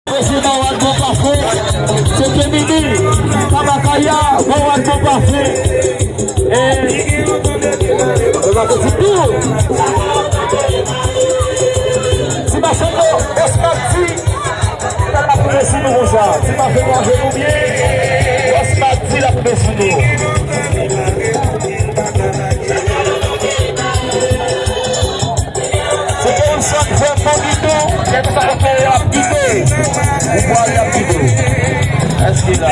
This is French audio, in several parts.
Président Wadou Parfait, c'était Midi, Kamakaya, Wadou Parfait. Et on va faire tout. Si ma chanson, Osmati, t'as la pression de Rosa. Si ma fait manger ou bien, Osmati la pression de c'est pour une sorte de bon guidon, c'est pour ça qu'on fait la guidée. Vous voyez la guidée. Est-ce qu'il a?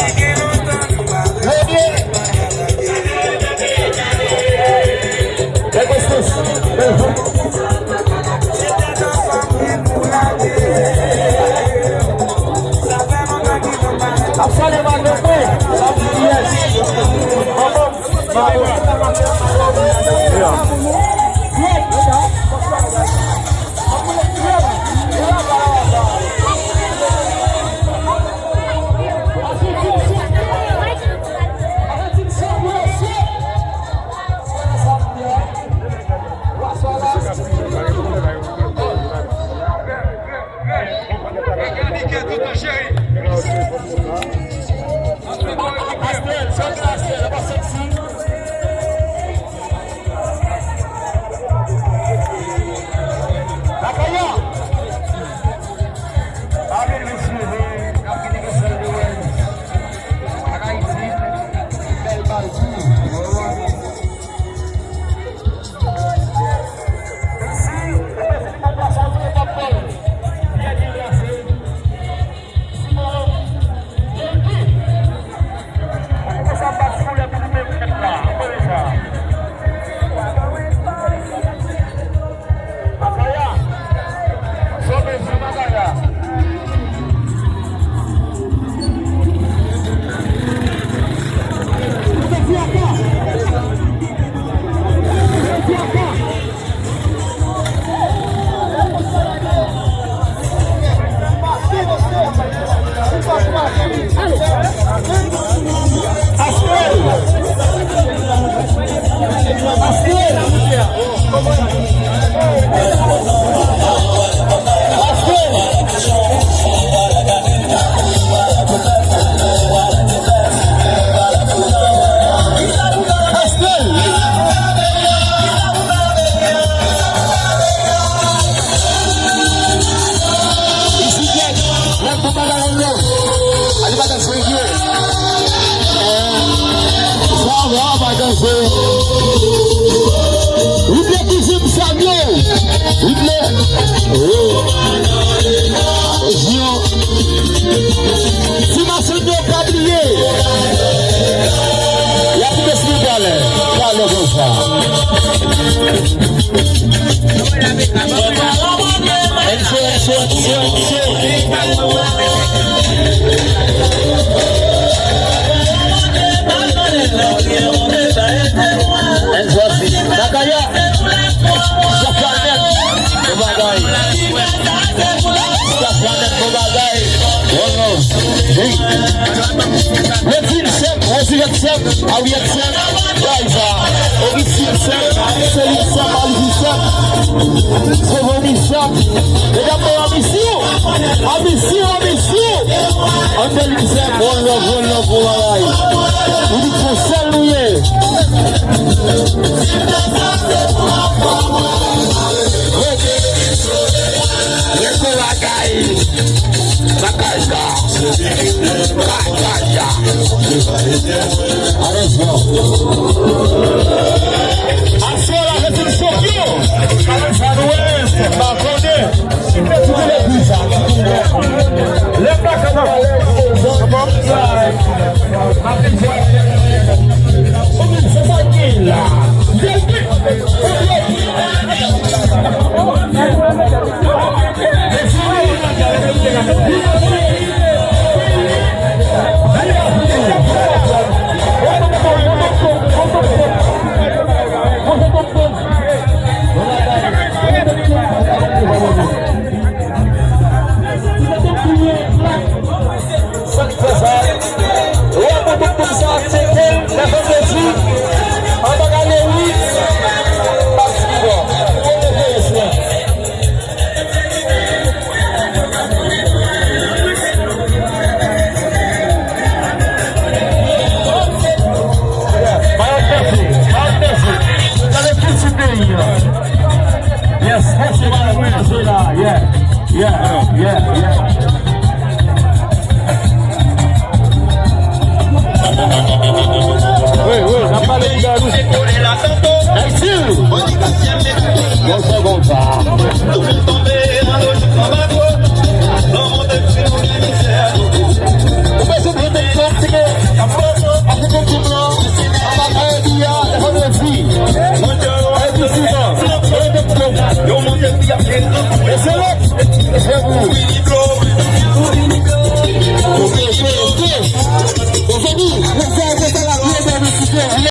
Absolument non. Yes. Você voltar. Tu me tomei a noite com magoa. Não vou ter que não me disser. O presidente tem que seguir. A foto, a gente tem que não. A batalha de ar, é fazer assim. É possível. Eu não devia ter. Excelente.